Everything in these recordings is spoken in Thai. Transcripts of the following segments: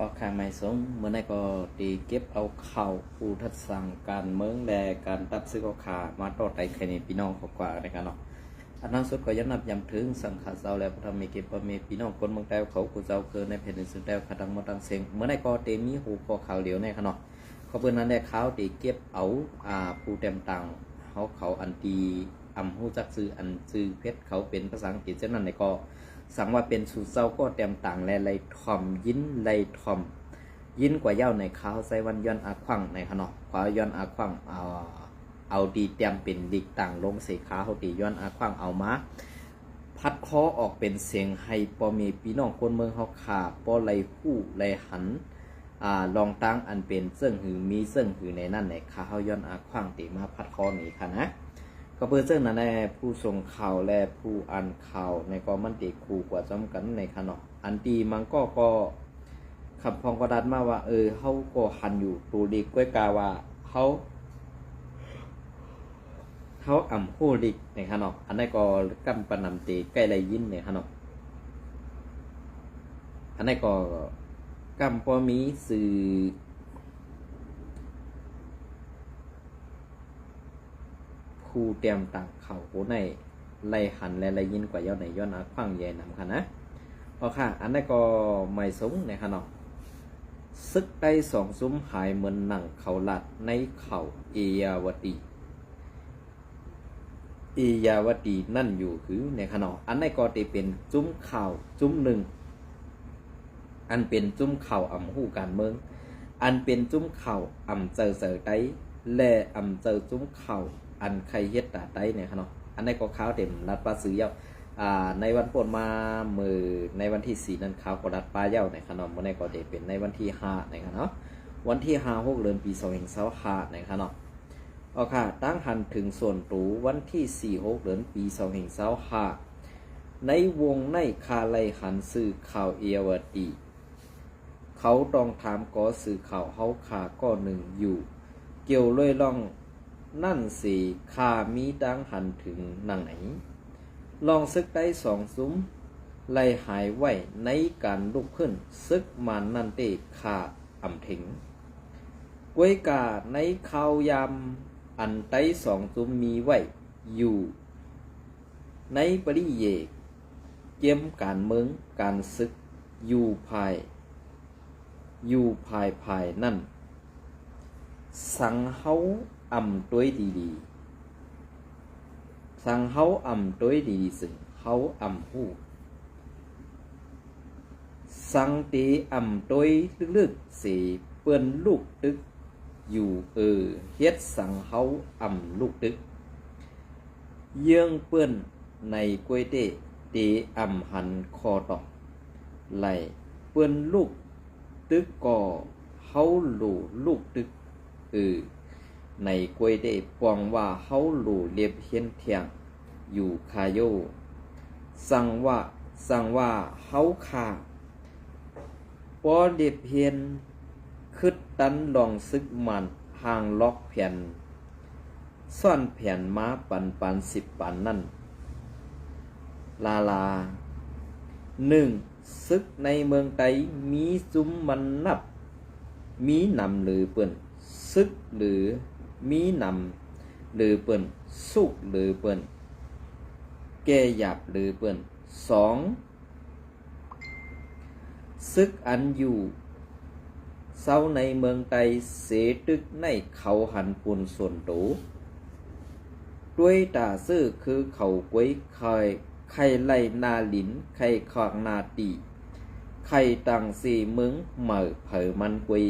ออกข้างไม่สงเมื่อไหร่ก็ตีเก็บเอาเข่าผู้ทัดสั่งการเมืองแดการตับซื้อก็ขามาต่อไต่แค่นี้พี่น้องขอกว่าในการเนาะอันนั้นสุดก็ยันนับยำถึงสังขารเจ้าแล้วพระธรรมเก็บประเมพี่น้องคนเมืองแต้วเขากูเจ้าเกินในแผ่นดินสุดแต้วขัดังมาตังเสียงเมื่อไหร่ก็เตมีหูคอข่าวเหลียวในขนาดเขาเพื่อนนั้นได้ข่าวตีเก็บเอาผู้เต็มตังเขาอันตีหูจักซื้ออันซื้อเพชรเขาเป็นภาษาอังกฤษเช่นนั้นในก็สั่งว่าเป็นสูตรเจ้าก็เต็มต่างและไรทอมยินไรทอมยินกว่าเย้าในข้าวใส่วันย้อนอาควังในขนมขวาย้อนอาควังเอาดีเตรียมเป็นดิกต่างลงเสขาเขาตีย้อนอาควังเอามาพัดคอออกเป็นเสียงให้ปอมีพี่น้องคนเมืองเขาขาปอไหลคู่ไหลหันลองตั้งอันเป็นเสื่องหือมีเสื่องหือในนั่นในข้าวย้อนอาควังตีมาพัดคอหนีค่ะนะก็เพื่อเสื่องนั้นแน่ผู้ส่งข่าวและผู้อ่านข่าวในกอมันติคู่กว่าจำกันในขนมอันตีมันก็คำพองกระดานมาว่าเขาก็หันอยู่ตูดีก้วยกาว่าเขาโหลิกในขนมอันนั้นก็กำปนำตีใกล้ไรยินในขนมอันนั้นก็กำพอมีสื่อผู้เตรียมต่างเข่าโหในไรหันและไรยินกว่าเย้าในย้อนอาควังใหญ่นำค่ะนะพอค่ะอันนั้นก็ไม่สงในขนมซึกได้สองซุ้มหายเหมือนหนังเขาหลัดในเขาเอียวตีนั่นอยู่คือในขนมอันนี้ก็จะเป็นซุ้มข่าวซุ้มหนึ่งอันเป็นซุ้มข่าวหูการเมืองอันเป็นซุ้มข่าวเจอไตและเจอซุ้มข่าวอันใครเฮ็ดตาไตในขนมอันนี้ก็ข่าวเต็มรัดปลาซื้อเย้าในวันปนมามือในวันที่4นั้นข่าวก็รัดปลาเย้าในขนมเมื่อในก็จะเป็นในวันที่5ในขนมวันที่6 เดือนปี2025ในขนมค่ะตั้งหันถึงส่วนตูวันที่4-6 เดือนปี2025ในวงในคาไลหันสื่อข่าวเอียวตีเขาต้องถามก็สื่อข่าวเฮาขาก็หนึ่งอยู่เกี่ยวเลยล่องนั่นสิคามีดังหันถึงนางไหนลองซึกได้2 ซุ้มไล่หายไว้ในการลุกขึ้นซึกมันนั่นเตขาถิงกวยกาในข่าวยามอันไต้2 ซุ้มมีไว้อยู่ในปริเยกเกี่ยมการเมืองการศึกอยู่ภายนั่นสังเฮาตัวดีสังเฮาตัวดีซึ่งเฮาหูสังเตตัวลึกๆสิเปิ้นลูกตึกอยู่เฮ็ดสังเฮาลูกตึกเยื่องเปิ้นในกล้วยเตหันคอตอกไหลเปิ้นลูกตึกก่อเฮาลูกตึกในกล้วยเตปวงว่าเฮาเลียบเฮียนเทียงอยู่คาโยสั่งว่าเฮาคาปอเลียบเฮียนคึดตันลองซึกมันห่างล็อกแผ่นซ่อนแผ่นม้าปัน10 ปันนั่นลา1ซึกในเมืองไต้มีซุ้มมันนับมีนำหรือเปิ้นซึกหรือมีนำหรือเปิ้นสุกหรือเปิ้นแก่หยับหรือเปิ้น2ซึกอันอยู่เศร้าในเมืองไต้เสตึกในเขาหันปุ่นส่วนตูด้วยตาซื่อคือเขากวยไข่ไล่นาลินไข่ขอกนาตีไข่ต่าง4 มึงเหม่อเผอมันกวย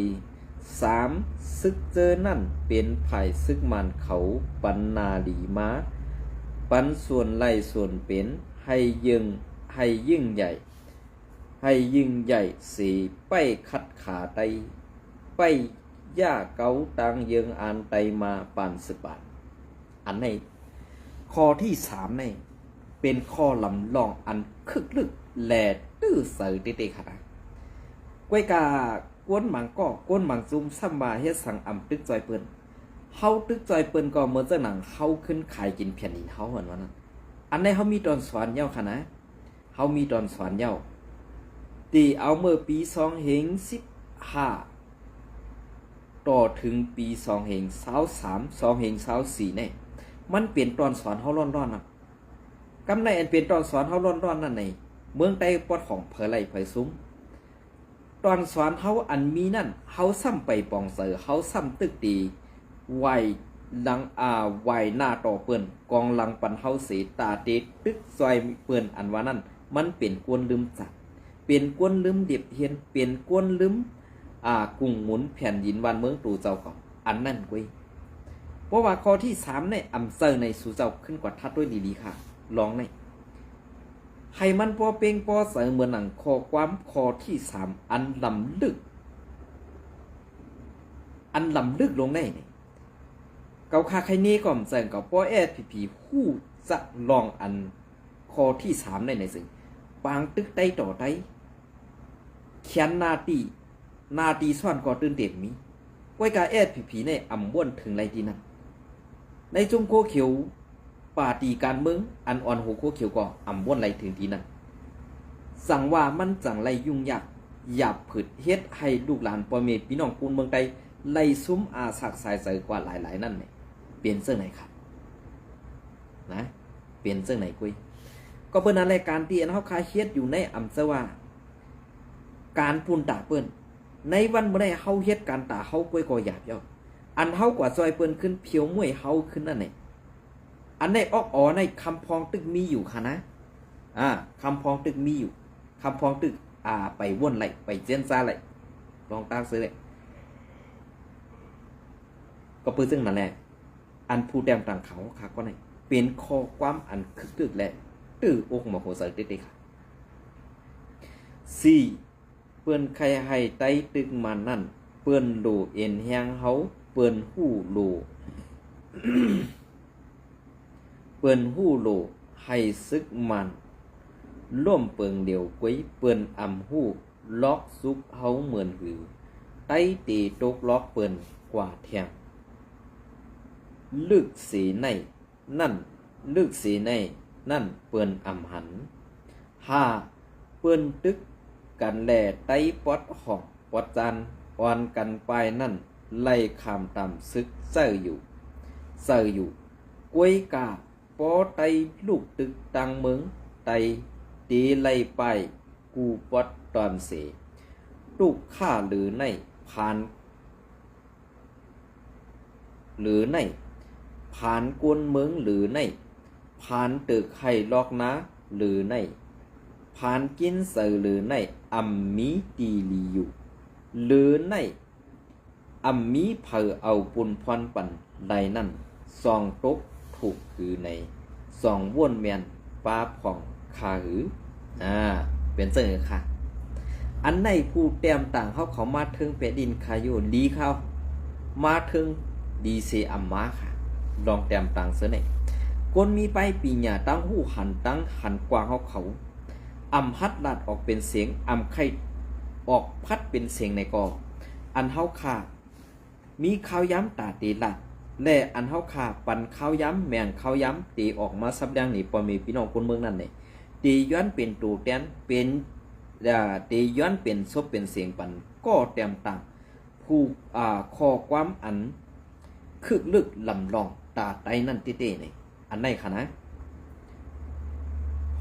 3ซึกเจอนั่นเป็นไผ่ซึกมันเขาปันนาหลีม้าปันส่วนไล่ส่วนเป็นให้ยิ่งใหญ่สีไปขัดขาไตไปย่าเกาตังเยิงอ่านไตมาปาน10 บาทอันในข้อที่3ในเป็นข้อลำลองอันคึกลึกแหลตื้อเสือเตค่ะกวยกากวนหมังก็กวนหมังซุ่มซ้ำบาเฮ็ดสั่งตึกจอยเปิ้นเฮาตึกจอยเปิ้นก็เหมือนจังหนังเฮาขึ้นขายกินแผ่นดินเฮาเหมือนว่านั้นอันในเฮามีตอนสอนเย้าค่ะนะเฮามีตอนสอนเย้าตีเอาเมื่อปี2018 25ต่อถึงปี2023 2024เนี่ยมันเปลี่ยนตอนสอนเฮาร้อนๆนะกำในอันเปลี่ยนตอนสอนเฮาร้อนๆนั่นในเมืองใต้ปอดของเผยไหลเผยซุ้มตอนสอนเฮาอันมีนั่นเฮาซ้ำไปปองเสือเฮาซ้ำตึกดีไวหลังไวหน้าต่อเปิ้นกองหลังปันเฮาเสตาเตตึกซอยเปิ้นอันว่านั่นมันเป็นกวนลืมจัดเป็นกวนลืมเดียบเฮียนเป็นกวนลืมกุ้งหมุนแผ่นดินวันเมืองตู่เจ้าของอันนั่นกุ้ยเพราะว่าข้อที่3ในอำเซอร์ในสู่เจ้าขึ้นกว่าทัดด้วยดีๆค่ะลองในให้มันพอเป่งพอเสริมเหมือนหนังข้อความข้อที่3อันลำลึกลงในนี่เกาคาใครนี้ก็มเสิงกับป้อแอดผีหู้จะลองอันข้อที่3ในซึ่งปางตึกไตต่อไตเขียนนาตีซ่อนก็ตื่นเต้นมีไว้กาแอดผีในอ่ำบ้วนถึงไรดีนั่นในจุ่มโคเขียวป่าตีการเมืองอันอ่อนโหโคเขียวก็อ่ำบ้วนไรถึงดีนั่นสั่งว่ามันจังไรยุ่งยากหยาบผืดเฮ็ดให้ลูกหลานพ่อแม่พี่น้องปูนเมืองใดไล่ซุ้มอาสักสายเสือกว่าหลายๆนั่นเนี่ยเปลี่ยนเสื้อไหนครับนะเปลี่ยนเสื้อไหนกุ้ยก็เปิ้นอะไรการที่อันเฮาคาเฮ็ดอยู่ในอำเภอว่าการพูนตาเปิ้นในวันเมื่อใดเฮาเฮ็ดการตาเฮากุ้ยก็หยาบย่ออันเฮากว่าซอยเปิ้นขึ้นเพียวมวยเฮาขึ้นนั่นนี่อันในออกอ๋อในคำพองตึกมีอยู่ค่ะนะคำพองตึกมีอยู่คำพองตึกไปว่นไหลไปเจนซาไหลลองตั้งซื้อเลยก็เพื่อซึ่งนั่นแหละอันผู้แดมต่างเขาค่ะก็ไหนเป็นข้อความอันคึกตึกแหละตื้ออกมาโหใส่เด็กๆค่ะ4เปิ้นใครให้ไต้ตึกมานั่นเปิ้นโลเอ็นแฮงเฮาเปิ้นฮู้โล เปิ้นฮู้โลให้ซึกมันร่วมเปิงเดียวกุ้ยเปิ้นอำฮู้ล็อกซุกเฮาเหมือนหือไต้ตีตกล็อกเปิ้นกว่าแทงลึกสีในนั่นลึกสีในนั่นเปิ้นอำหัน5เปิ้นตึกกันแลไต้ปอดหอกปอดจันอ่อนกันไปนั่นไล่คำตามซึกเซออยู่กวยกาปอไตลูกตึกตังเมืองไตตีไล่ไปกูปอดตอนเสลูกข้าหรือในผ่านกวนเมืองหรือในผ่านตึกไข่ลอกนะหรือในผ่านกินเสือหรือในอัมมีตีลีอยู่หรือในอัมมีเผอเอาปุนพรปันใดนั่นซองตกถูกคือในซองว่นแมนป้าผ่องคาหือเป็นเสือค่ะอันในผู้แต้มต่างเขามาถึงเป็ดดินคายุดีเขามาถึงดีเซอัมมาค่ะลองแต้มต่างเสือในคนมีไปปีหญ้าตั้งหูหันตั้งหันกวางเขาอำพัดลัดออกเป็นเสียงอำไข่ออกพัดเป็นเสียงในกออันเฮาขามีข้าวย้ำตาตีลัดและอันเฮาขาปันข้าวย้ำแมงข้าวย้ำตีออกมาสับแดงนี่ปอมีพี่น้องคนเมืองนั่นเนี่ยตีย้อนเป็นตูแตนเป็นตีย้อนเป็นซบเป็นเสียงปันก็เต็มต่างผู้ข้อความอันคึกลึกลำลองตาไตนั่นเต้ๆนี่อันไหนคะนะ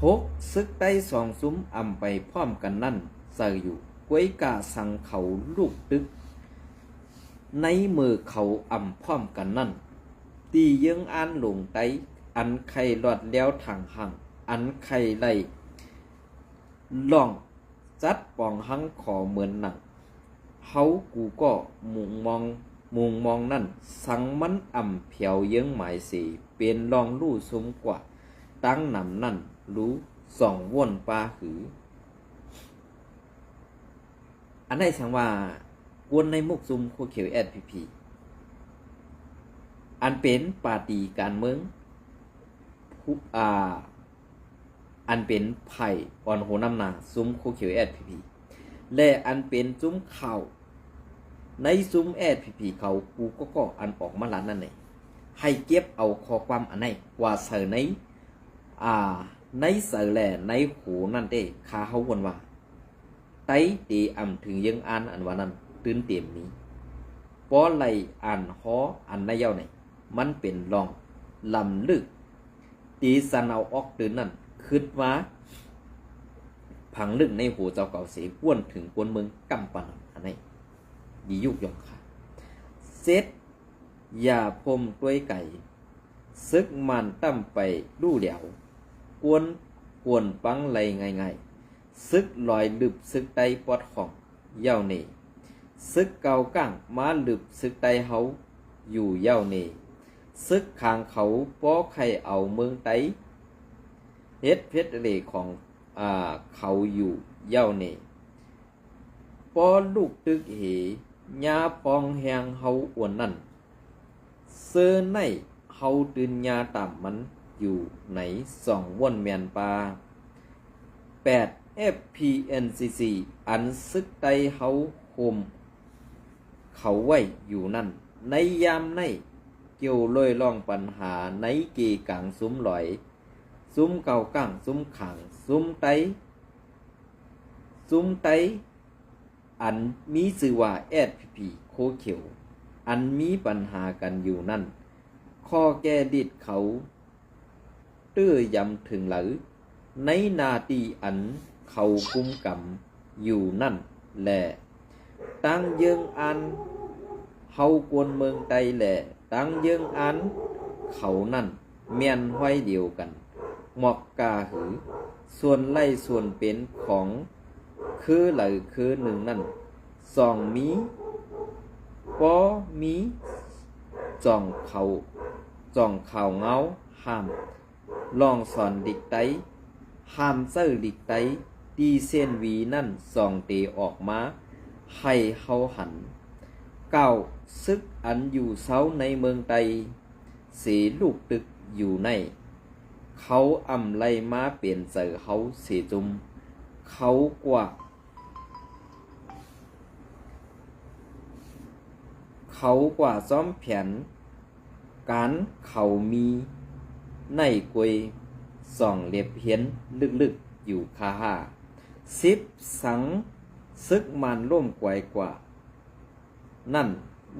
6ซึกไต้2ซุ้มอำไปพร้อมกันนั่นเสืออยู่กวยกาสังเขาลูกตึกในมือเขาอำพร้อมกันนั่นตีเยื้องอันหลงไตอันไข่หลอดแล้วทางหังอันไข่ไล่ล่องจัดปองหังขอเหมือนหนังเฮากูก็มุงมองนั่นสังมันอ่ำเผียวเยื้องหมายสีเป็นลองลู่ซุ้มกว่าตั้งนำนั่นรู้ส่องว่นปลาหืออันไหนสังว่ากวนในมุกซุมโคเขียวSPPอันเป็นปาร์ตี้การเมืองอันเป็นไผ่อ่อนโหน้ำนาซุมโคเขียวSPPและอันเป็นซุ้มข่าวในซุ้มSPPเขากูก็อันออกมาล้านนั่นเองให้เก็บเอาข้อความอันไหนว่าเสอในเสือแหล่ในหูนั่นเด้คาเขาวนว่าไต้ตีอ่ำถึงยังอันว่านั้น ตื้นเต็มนี้ป้อไหลอ่านฮออันในเย้าไหนมันเป็นรองลำลึกตีสันเอาออกตื้นนั่นคิดว่าผังลึกในหัวเจ้าเก่าเสียก้วนถึงกวนเมืองกำปันอันนี้ดียุกยองค่ะเซตอย่าพมด้วยไก่ซึกมันตั้มไปลู่เหลียวกวนปังไหลง่ายๆซึกลอยลึบซึกไตปอดของเย้าเนซึกเกาก้างมาลึบซึกไตเฮาอยู่เย้าเนซึกขางเขาป้อไข่เอาเมืองไตเฮ็ดเพชรเลของเขาอยู่เย้าเนป้อลูกตึกเหญาปองแหงเฮาอ้วนนั่นเสื้อในเฮาตื่นญาต่ำมันอยู่ไหนสองว่นแมนปลา8 FPNCC อันซึกไตเฮาโฮมเขาไว้อยู่นั่นในยามในเกี่ยวลอยล่องปัญหาในเกกางซุ้มลอยซุ้มเก่าก้างซุ้มขังซุ้มไตอันมีชื่อว่า SPP โคเขียวอันมีปัญหากันอยู่นั่นข้อแก้ดิดเขาตื้อยำถึงหรือในนาตีอันเขากุมกำอยู่นั่นแหละตั้งเยิงอันเฮากวนเมืองไตแหละตั้งเยิงอันเขานั่นเมียนห้อยเดียวกันหมอกกาหือส่วนไล่ส่วนเป็นของคือหรือคือหนึ่งนั่นสองมีป้อมีจ่องเขาเงาห้ามลองสอนดิกไตห้ามเซอร์ดิกไตดีเส้นวีนั่นสองเตออกมาให้เฮาหันเก้าซึกอันอยู่เซาในเมืองไตเสีลูกตึกอยู่ในเขาอำไลมาเปลี่ยนเสือเขาเสียจุมเขากว่าซ้อมแผนการเขามีในกวยส่องเล็บเห็นลึกๆอยู่คาหา10สังซึกมันร่มกวยกว่านั่น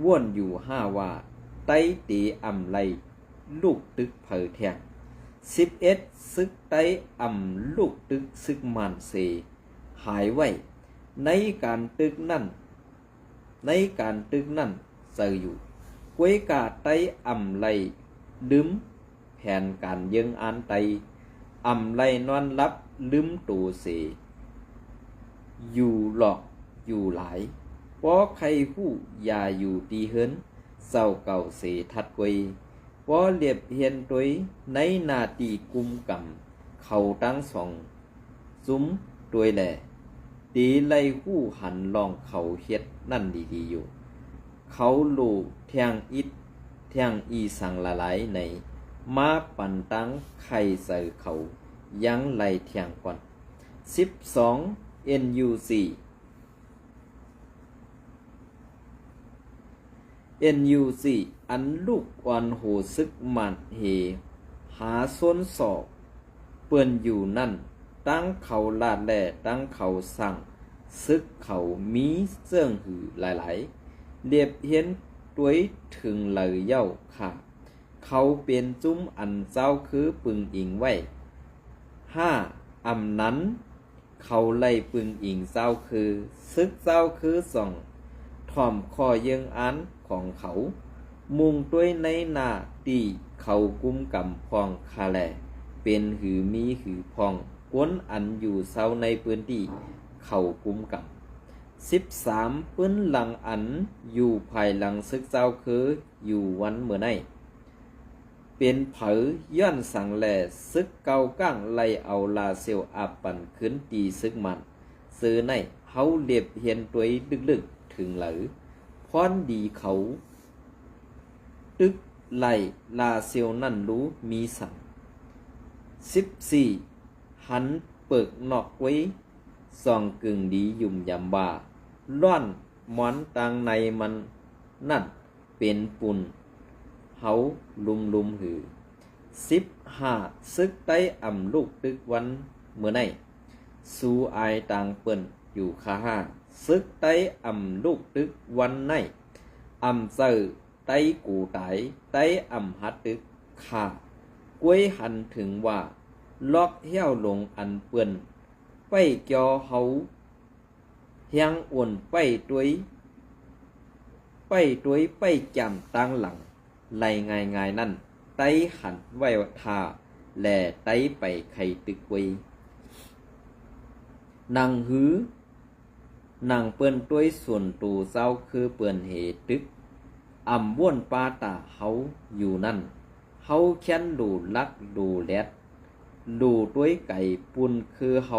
ว่วนอยู่5ว่าไต้ตีอำไลลูกตึกเผอแทง11ซึกไต้อำลูกตึกซึกมันเสหายไว้ในการตึกนั่นเจออยู่กวยกาไต้อำไลลืมแผนการยิงอันไตอำไลนอนรับลืมตูเสอยู่หลอกอยู่หลายป้อใครผู้อย่าอยู่ตีเฮินเศร้าเก่าเสทัดกวยป้อเลียบเฮียนตัวในนาตีกุมกำเขาตั้งสองซุ้มตัวแหล่ตีไล่ผู้หันลองเขาเฮ็ดนั่นดีๆอยู่เขาลูแทงอีสังละหลายในมาปั่นตั้งไข่ใส่เขายังไล่แทงก่อน12 NUC อันลูกวันโหซึกมันเฮหาส้นศอกเปื้อนอยู่นั่นตั้งเขาลาดแหล่ตั้งเขาสั่งซึกเขามีเสื่องหือหลายๆเรียบเห็นตัวถึงเหลยเย้าค่ะเขาเป็นจุ้มอันเจ้าคือปึงอิงไว้5อำนั้นเขาไล่ปึงอิงเจ้าคือซึกเจ้าคือส่องถ่อมคอเยิงอันของเขามุงด้วยในหน้าตีเขากุมกำพองคาแลเป็นหือมีหือพองกวนอันอยู่เศร้าในพื้นที่เขากุมกำ13ปื้นหลังอันอยู่ภายหลังซึกเจ้าคืออยู่วันเมื่อในเป็นเผยย้อนสังแหล่ซึกเกาก้างไล่เอาลาเซียวอาปันขึ้นตีซึกมันซื้อในเฮาเลียบเห็นตัวลึกๆถึงหรือพรดีเขาตึกไล่ลาเซียวนั่นรู้มีสั่ง14หันเปิกนอกไว้ส่องกึ่งดียุ่มยำบาล้อนหมอนตังในมันนั่นเป็นปุ่นเฮาลุมหือ15ซึกไต้อำลูกตึกวันเมื่อในสู่อายต่างเปิ้น อยู่คาห้าซึกไต้อำลูกตึกวันในอำเซอไต้กูไตไต้อำฮัดตึกข่ากล้วยหันถึงว่าล็อกเหี้ยวลงอันเปื้อนไปเกี่ยวเฮาเฮียงอ่วนไปด้วยไปจำตั้งหลังไหลง่ายนั่นไต้หันไว้ทาแลไต้ไปไข่ตึกไว้นางหือนางเปิ้นต้วยส่วนตูเศร้าคือเปิ้นเหตึกอำว่นปาตาเฮาอยู่นั่นเฮาแค้นดูลักดูแลดดูต้วยไก่ปุ่นคือเฮา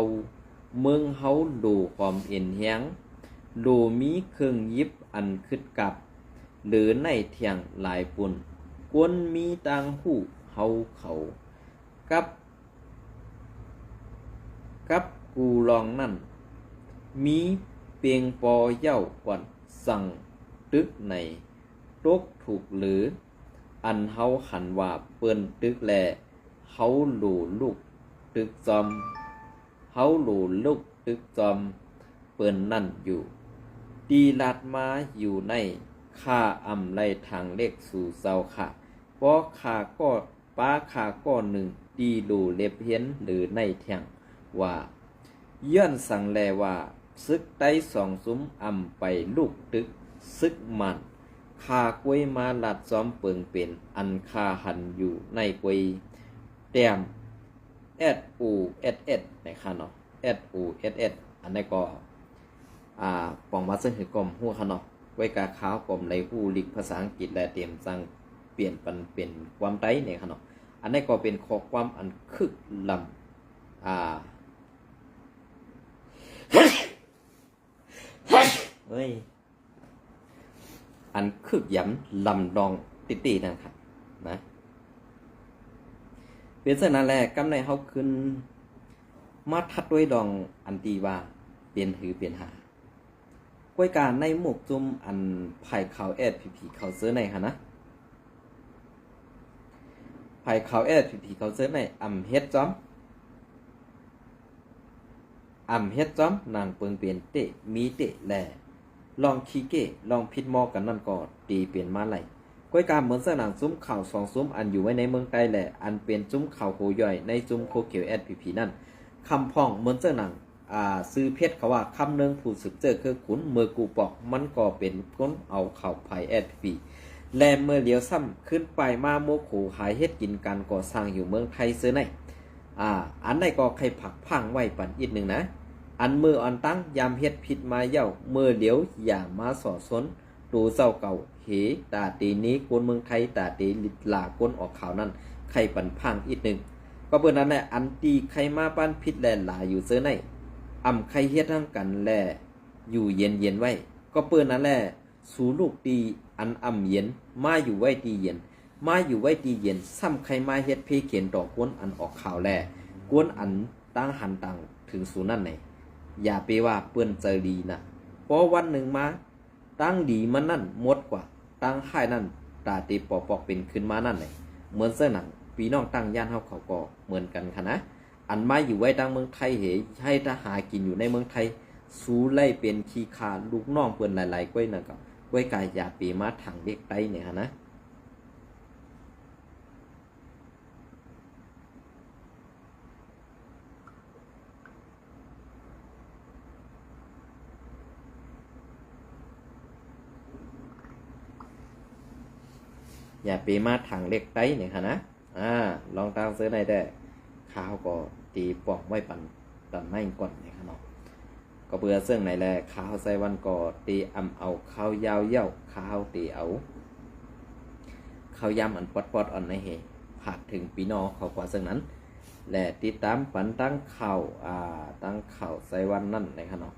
เมืองเฮาดูความเอ็นแหงดูมีเครื่องยิบอันคึดกับหรือในเทียงหลายปุ่นกวนมีต่างหูเฮาเขากับกูลองนั่นมีเปียงปอเย้าขวัญสั่งตึกในตกถูกหรืออันเฮาหันว่าเปิ้นตึกแลเฮาหลู่ลูกตึกจอมเฮาหลู่ลูกตึกจอมเปิ้นนั่นอยู่ดีลาดมาอยู่ในค่าอำไลทางเลขสู่เศร้าค่ะเพราะค่าก็ป้าค่าก็หนึ่งดีหลู่เล็บเห็นหรือในเทียงว่าย้อนสั่งแลว่าซึกไต้สองซุ้มอำไปลูกตึกซึกมันคากล้วยมาลัดซ้อมเปิงเป็นอันคาหันอยู่ในกล้วยแต้มSUSS ในค่ะเนาะ SUSS อันนี้ก็ปองมาซึ่งคือกลมหัวค่ะเนาะไว้กาขาวกลมในหูลิกภาษาอังกฤษและเตรียมสั่งเปลี่ยนปันเป็นความไต้ในค่ะเนาะอันนี้ก็เป็นข้อความอันคึกลำเฮ้ยอันคึกย้ำลำดองตินะครับนะเป็นเส้นนั่นแหละกำในเฮาขึ้นมาทัดด้วยดองอันตีว่าเปลี่ยนหือเปลี่ยนหากล้วยการในหมวกจุ่มอันไผ่ขาวพีเขาเสื้อในค่ะนะไผ่ขาวพีเขาเสื้อในอำเฮ็ดจ้อมนางเปิงเปลี่ยนเตะมีเตะแลลองขี้เกะลองพิดมอกันนั่นก็ตีเปลี่ยนมาไหลก้อยการเหมือนสนามซุ้มข่าวสองซุ้มอันอยู่ไว้ในเมืองไทยแหละอันเป็นซุ้มข่าวโคย่อยในซุ้มโคเขียวพีนั่นคำพ่องเหมือนเจ้าหนังซื้อเพชรเขาว่าคำเนืองผู้สืบเจอคือขุนเมื่อกูปอกมันก็เป็นก้นเอาเข่าไผ่พีแลเมื่อเลี้ยวซ้ำขึ้นไปมาโมโขหายเฮ็ดกินการก่อสร้างอยู่เมืองไทยเสื้อในอันใดก็ใครผักพังไว้ปันอีกหนึ่งนะอันมืออันตั้งยามเฮ็ดผิดมาเย่าเมื่อเดี๋ยวอย่ามาสอดสนตูเศร้าเก่าเหตาตีนี้กวนเมืองไทยตาตีลิดลากวนออกข่าวนั้นใครปันพังอีกหนึ่งก็เปิดนั้นแหละอันตีใครมาปั้นพิษแลหลายอยู่เสื้อในใครเฮ็ดทั้งกันแลอยู่เย็นไว้ก็เปิดนั้นแหละสูลูกตีอันเย็นมาอยู่ไว้ตีเย็นมาอยู่ไว้ตีเย็นซ้ำใครมาเฮ็ดเพเขียนดอกกวนอันออกข่าวแลกวนอันตั้งหันตังถึงสูนั่นไหนอย่าไปว่าเปิ้นเจอดีนะเพราะวันหนึ่งมาตั้งดีมันนั่นหมดกว่าตั้งค่ายนั่นตาตีปอกเป็นขึ้นมานั่นเลยเหมือนเสื้อหนังพี่น้องตั้งย่านเขาก็เหมือนกันค่ะนะอันมาอยู่ไว้ตั้งเมืองไทยเหให้ทหารกินอยู่ในเมืองไทยสู้ไล่เป็นขี้ขาลูกน้องเปิ้นหลายๆก้อยนั่นก็ก้อยกายอย่าไปมาทางเด็กไตเนี่ยค่ะนะอย่าไปมาทางเล็กไต้เนี่ยค่ะนะลองตามซื้อในได้ข้าวก็ตีปอกไว้ปั่นตันไม่ก่อนเนี่ยค่ะเนาะก็เบื่อเสื่องไหนแหละข้าวใส่วันก็ตีเอาข้าวยาวเย่าข้าวตีเอาข้าวยำอันปอดอ่อนในเหผัดถึงปีนอเขากว่าเสื่องนั้นและติดตามปั่นตั้งข้าวตั้งข้าวใส่วันนั่นเนี่ยค่ะเนาะ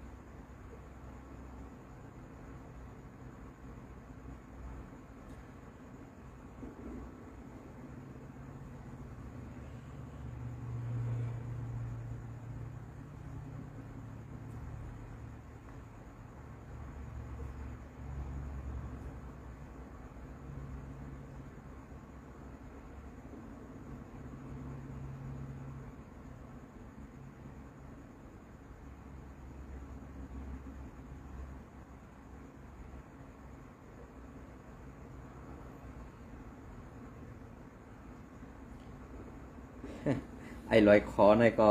ไอ้ลอยคอในก็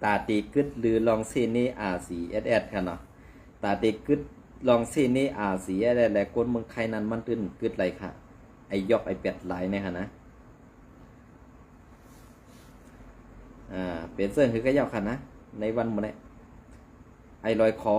ตาตีกึดหรือลองซีนี่R4SS ค่ะเนาะตาตีกึดลองซีนี่R4SS แหละก้นเมืองไทยนั้นมันตื้นกึดไรค่ะไอ้ยอกไอ้เป็ดไหลเนี่ยค่ะนะเป็นเสื้อคือก็ยาวค่ะนะในวันมื้อนี้ไอ้ลอยคอ